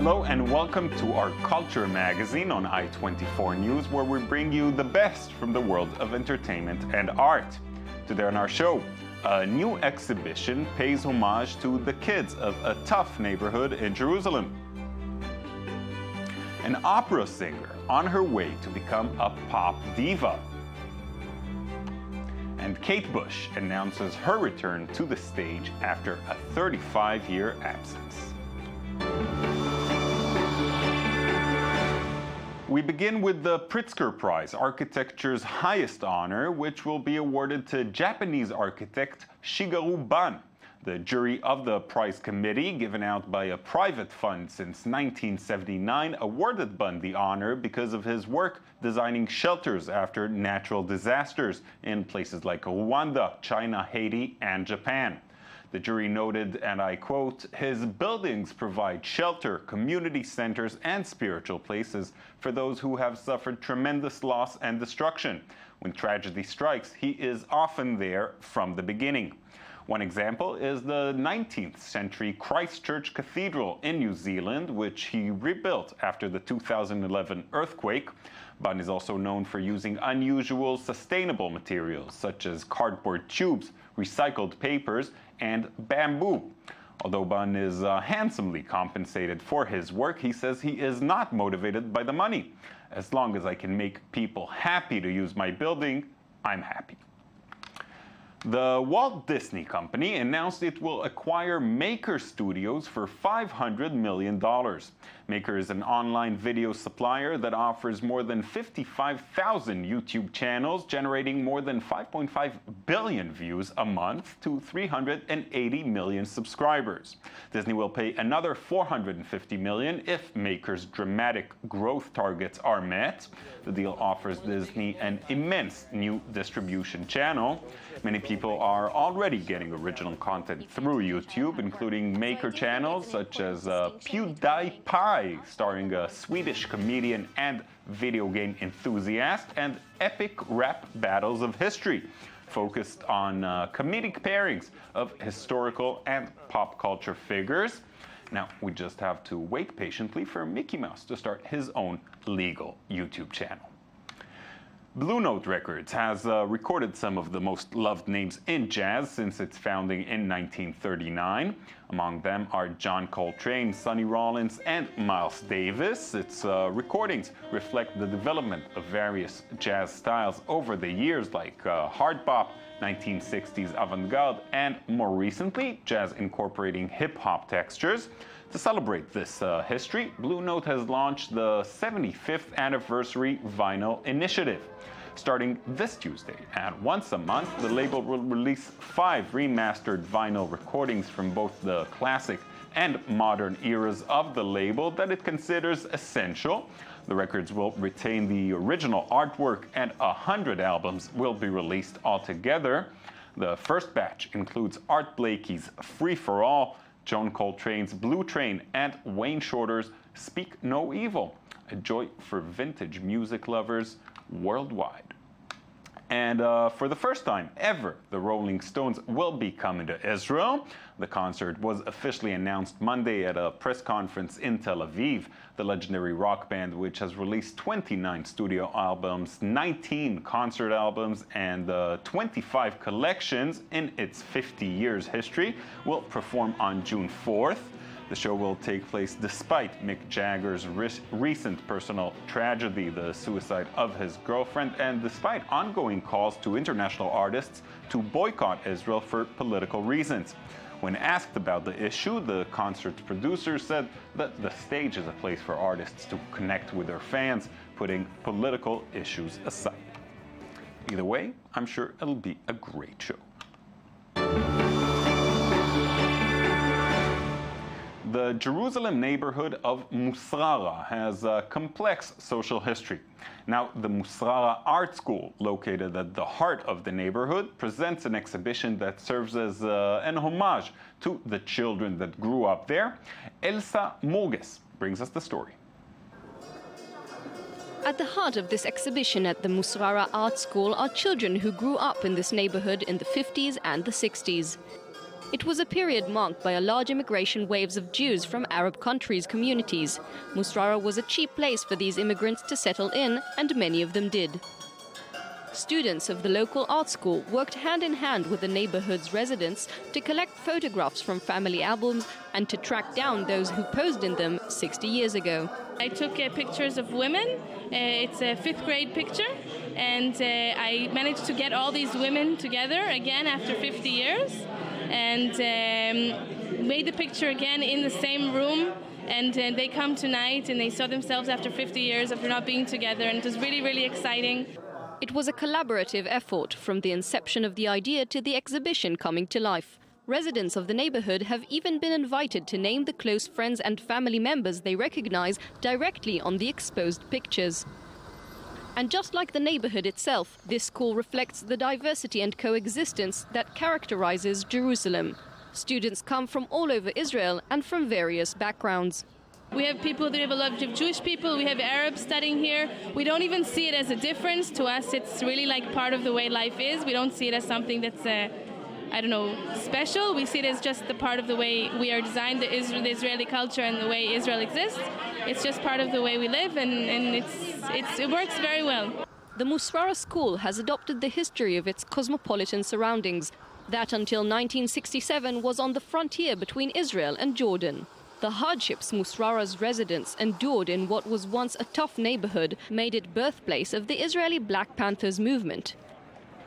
Hello and welcome to our Culture magazine on I-24 News, where we bring you the best from the world of entertainment and art. Today on our show, a new exhibition pays homage to the kids of a tough neighborhood in Jerusalem. An opera singer on her way to become a pop diva. And Kate Bush announces her return to the stage after a 35-year absence. We begin with the Pritzker Prize, architecture's highest honor, which will be awarded to Japanese architect Shigeru Ban. The jury of the prize committee, given out by a private fund since 1979, awarded Ban the honor because of his work designing shelters after natural disasters in places like Rwanda, China, Haiti, and Japan. The jury noted, and I quote, "His buildings provide shelter, community centers, and spiritual places for those who have suffered tremendous loss and destruction. When tragedy strikes, he is often there from the beginning." One example is the 19th century Christchurch Cathedral in New Zealand, which he rebuilt after the 2011 earthquake. Ban is also known for using unusual sustainable materials such as cardboard tubes, recycled papers, and bamboo. Although Ban is handsomely compensated for his work, he says he is not motivated by the money. "As long as I can make people happy to use my building, I'm happy." The Walt Disney Company announced it will acquire Maker Studios for $500 million. Maker is an online video supplier that offers more than 55,000 YouTube channels, generating more than 5.5 billion views a month to 380 million subscribers. Disney will pay another $450 million if Maker's dramatic growth targets are met. The deal offers Disney an immense new distribution channel. Many people are already getting original content through YouTube, including Maker channels such as PewDiePie, starring a Swedish comedian and video game enthusiast, and Epic Rap Battles of History, focused on comedic pairings of historical and pop culture figures. Now, we just have to wait patiently for Mickey Mouse to start his own legal YouTube channel. Blue Note Records has recorded some of the most loved names in jazz since its founding in 1939. Among them are John Coltrane, Sonny Rollins, and Miles Davis. Its recordings reflect the development of various jazz styles over the years, like hard bop, 1960s avant-garde, and more recently, jazz incorporating hip-hop textures. To celebrate this history, Blue Note has launched the 75th Anniversary Vinyl Initiative. Starting this Tuesday, and once a month, the label will release 5 remastered vinyl recordings from both the classic and modern eras of the label that it considers essential. The records will retain the original artwork, and 100 albums will be released altogether. The first batch includes Art Blakey's Free for All, John Coltrane's Blue Train, and Wayne Shorter's Speak No Evil, a joy for vintage music lovers worldwide. And for the first time ever, the Rolling Stones will be coming to Israel. The concert was officially announced Monday at a press conference in Tel Aviv. The legendary rock band, which has released 29 studio albums, 19 concert albums, and 25 collections in its 50 years history, will perform on June 4th. The show will take place despite Mick Jagger's recent personal tragedy, the suicide of his girlfriend, and despite ongoing calls to international artists to boycott Israel for political reasons. When asked about the issue, the concert's producer said that the stage is a place for artists to connect with their fans, putting political issues aside. Either way, I'm sure it'll be a great show. The Jerusalem neighborhood of Musrara has a complex social history. Now, the Musrara Art School, located at the heart of the neighborhood, presents an exhibition that serves as an homage to the children that grew up there. Elsa Murges brings us the story. At the heart of this exhibition at the Musrara Art School are children who grew up in this neighborhood in the 50s and the 60s. It was a period marked by a large immigration waves of Jews from Arab countries' communities. Musrara was a cheap place for these immigrants to settle in, and many of them did. Students of the local art school worked hand in hand with the neighborhood's residents to collect photographs from family albums and to track down those who posed in them 60 years ago. I took pictures of women. It's a 5th grade picture, and I managed to get all these women together again after 50 years and made the picture again in the same room. And they come tonight and they saw themselves after 50 years after not being together, and it was really, really exciting. It was a collaborative effort from the inception of the idea to the exhibition coming to life. Residents of the neighborhood have even been invited to name the close friends and family members they recognize directly on the exposed pictures. And just like the neighborhood itself, this school reflects the diversity and coexistence that characterizes Jerusalem. Students come from all over Israel and from various backgrounds. We have people, we have a lot of Jewish people, we have Arabs studying here. We don't even see it as a difference. To us, it's really like part of the way life is. We don't see it as something that's, special. We see it as just the part of the way we are designed, the Israeli culture and the way Israel exists. It's just part of the way we live, and it works very well. The Musrara school has adopted the history of its cosmopolitan surroundings, that until 1967 was on the frontier between Israel and Jordan. The hardships Musrara's residents endured in what was once a tough neighborhood made it birthplace of the Israeli Black Panthers movement.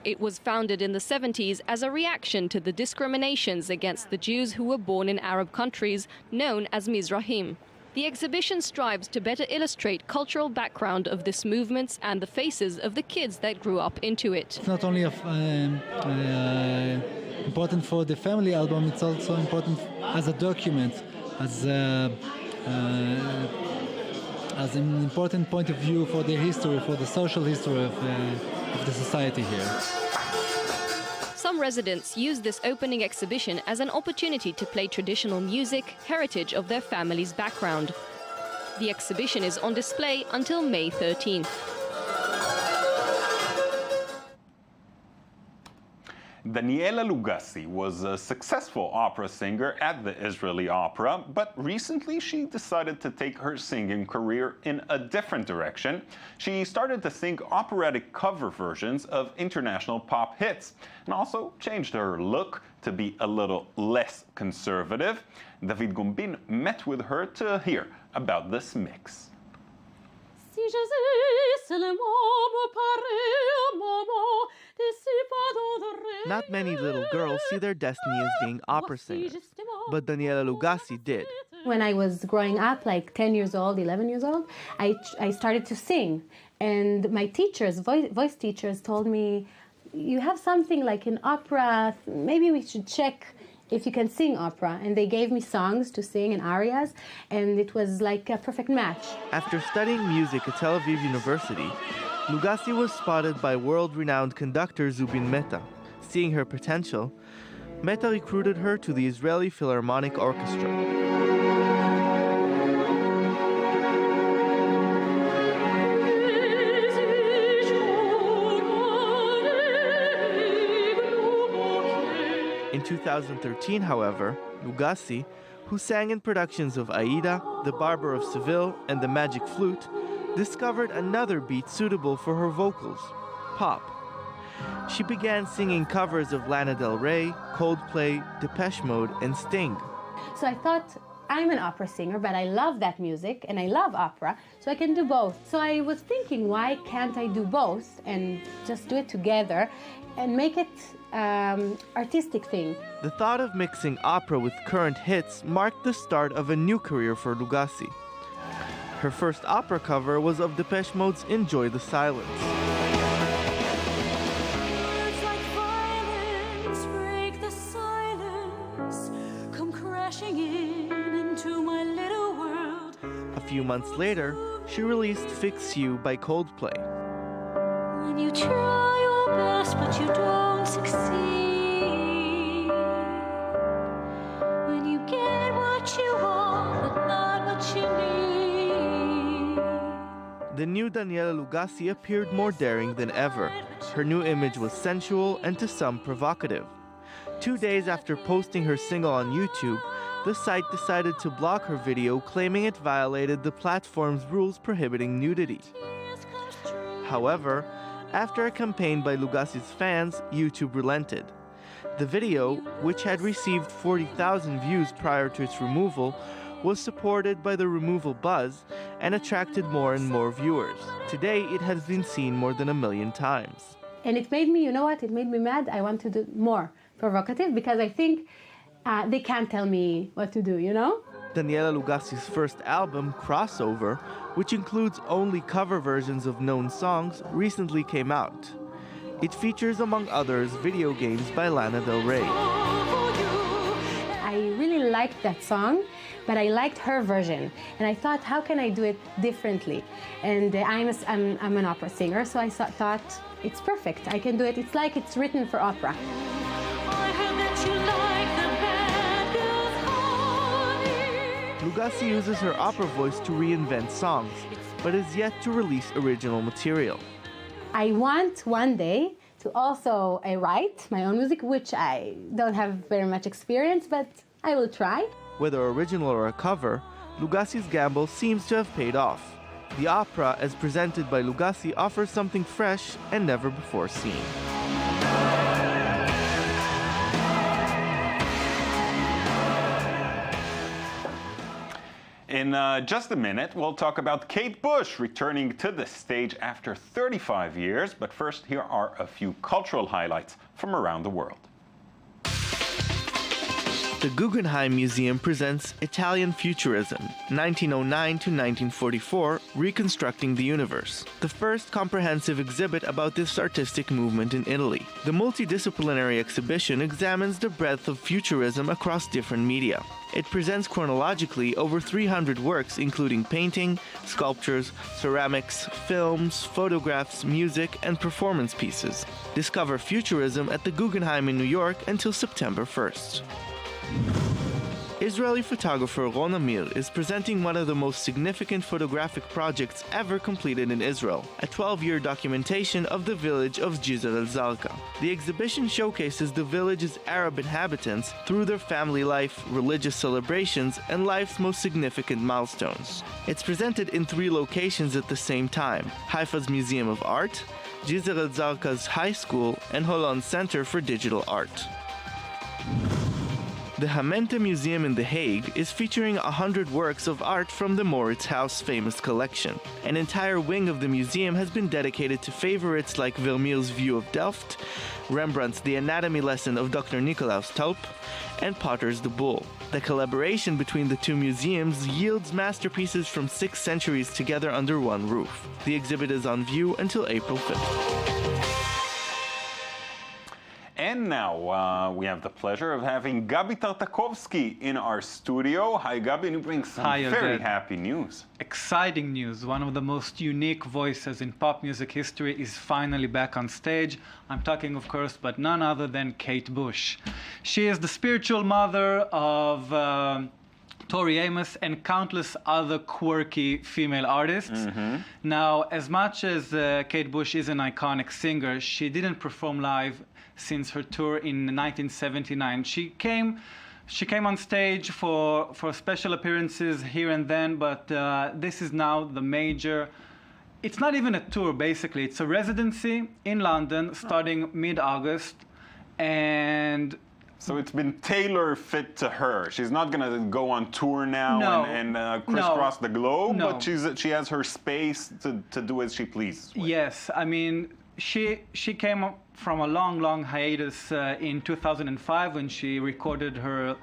It was founded in the 70s as a reaction to the discriminations against the Jews who were born in Arab countries, known as Mizrahim. The exhibition strives to better illustrate cultural background of this movement and the faces of the kids that grew up into it. It's not only important for the family album, it's also important as a document, as an important point of view for the history, for the social history of the society here. Some residents use this opening exhibition as an opportunity to play traditional music, heritage of their family's background. The exhibition is on display until May 13th. Daniella Lugassy was a successful opera singer at the Israeli Opera, but recently she decided to take her singing career in a different direction. She started to sing operatic cover versions of international pop hits and also changed her look to be a little less conservative. David Gumbin met with her to hear about this mix. Not many little girls see their destiny as being opera singers, but Daniella Lugassy did. When I was growing up, like 10 years old, 11 years old, I started to sing. And my teachers, voice teachers, told me, you have something like an opera, maybe we should check if you can sing opera. And they gave me songs to sing and arias, and it was like a perfect match. After studying music at Tel Aviv University, Lugassy was spotted by world-renowned conductor Zubin Mehta. Seeing her potential, Mehta recruited her to the Israeli Philharmonic Orchestra. In 2013, however, Lugassy, who sang in productions of Aida, The Barber of Seville, and The Magic Flute, discovered another beat suitable for her vocals, pop. She began singing covers of Lana Del Rey, Coldplay, Depeche Mode, and Sting. So I thought, I'm an opera singer, but I love that music and I love opera, so I can do both. So I was thinking, why can't I do both and just do it together and make it artistic thing? The thought of mixing opera with current hits marked the start of a new career for Lugassy. Her first opera cover was of Depeche Mode's Enjoy the Silence. A few months later, she released Fix You by Coldplay. When you try your best but you don't succeed, when you get what you want but not what you need. The new Daniella Lugassy appeared more daring than ever. Her new image was sensual and to some provocative. 2 days after posting her single on YouTube, the site decided to block her video, claiming it violated the platform's rules prohibiting nudity. However, after a campaign by Lugassy's fans, YouTube relented. The video, which had received 40,000 views prior to its removal, was supported by the removal buzz and attracted more and more viewers. Today, it has been seen more than 1 million times. And it made me, you know what, it made me mad. I want to do more provocative because I think they can't tell me what to do, you know? Daniella Lugassy's first album, Crossover, which includes only cover versions of known songs, recently came out. It features, among others, video games by Lana Del Rey. I really liked that song, but I liked her version. And I thought, how can I do it differently? And I'm an opera singer, so I thought, it's perfect. I can do it. It's like it's written for opera. Lugassy uses her opera voice to reinvent songs, but is yet to release original material. I want one day to also write my own music, which I don't have very much experience, but I will try. Whether original or a cover, Lugassy's gamble seems to have paid off. The opera, as presented by Lugassy, offers something fresh and never before seen. In just a minute, we'll talk about Kate Bush returning to the stage after 35 years. But first, here are a few cultural highlights from around the world. The Guggenheim Museum presents Italian Futurism, 1909 to 1944, Reconstructing the Universe, the first comprehensive exhibit about this artistic movement in Italy. The multidisciplinary exhibition examines the breadth of futurism across different media. It presents chronologically over 300 works, including painting, sculptures, ceramics, films, photographs, music, and performance pieces. Discover futurism at the Guggenheim in New York until September 1st. Israeli photographer Ron Amir is presenting one of the most significant photographic projects ever completed in Israel, a 12-year documentation of the village of Jisr al-Zarqa. The exhibition showcases the village's Arab inhabitants through their family life, religious celebrations, and life's most significant milestones. It's presented in 3 locations at the same time: Haifa's Museum of Art, Jisr al-Zarqa's High School, and Holon Center for Digital Art. The Hamente Museum in The Hague is featuring 100 works of art from the Moritz House famous collection. An entire wing of the museum has been dedicated to favorites like Vermeer's View of Delft, Rembrandt's The Anatomy Lesson of Dr. Nicolaus Tulp, and Potter's The Bull. The collaboration between the 2 museums yields masterpieces from 6 centuries together under one roof. The exhibit is on view until April 5th. And now we have the pleasure of having Gabi Tartakovsky in our studio. Hi, Gabi, and you bring some very happy news. Exciting news. One of the most unique voices in pop music history is finally back on stage. I'm talking, of course, but none other than Kate Bush. She is the spiritual mother of Tori Amos and countless other quirky female artists. Now, as much as Kate Bush is an iconic singer, she didn't perform live since her tour in 1979. She came on stage for special appearances here and then, but this is now the major. It's not even a tour, basically. It's a residency in London starting mid-August, and so it's been tailor-fit to her. She's not going to go on tour now and crisscross the globe, but she has her space to do as she pleases with. Yes, I mean, she came from a long hiatus in 2005 when she recorded her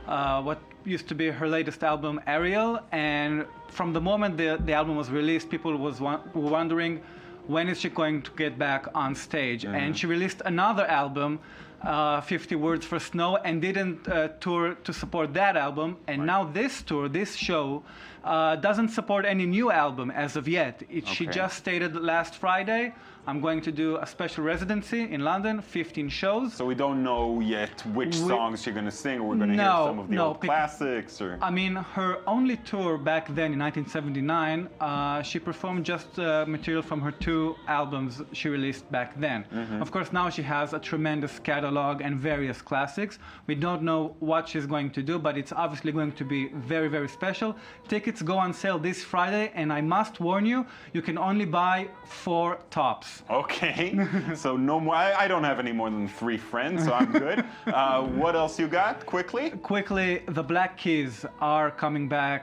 what used to be her latest album, Ariel. And from the moment the album was released, people were wondering, when is she going to get back on stage? And she released another album, 50 Words for Snow, and didn't tour to support that album. And now this tour, this show, doesn't support any new album as of yet. She just stated last Friday, I'm going to do a special residency in London, 15 shows. So we don't know yet which songs she's going to sing, or we're going to hear some of the old classics? Or... I mean, her only tour back then in 1979, she performed just material from her 2 albums she released back then. Of course, now she has a tremendous catalog catalog and various classics. We don't know what she's going to do, but it's obviously going to be very, very special. Tickets go on sale this Friday, and I must warn you, you can only buy 4 tops. Okay, so no more. I don't have any more than 3 friends, so I'm good. What else you got? Quickly? Quickly, the Black Keys are coming back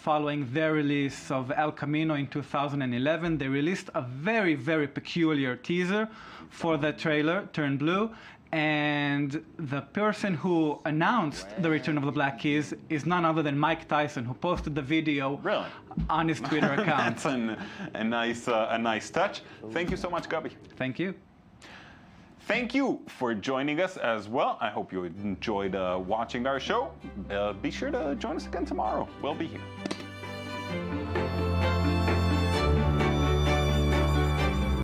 following their release of El Camino in 2011. They released a very, very peculiar teaser for the trailer, Turn Blue. And the person who announced the return of the Black Keys is none other than Mike Tyson, who posted the video on his Twitter account. That's a nice touch. Thank you so much, Gabi. Thank you. Thank you for joining us as well. I hope you enjoyed watching our show. Be sure to join us again tomorrow. We'll be here.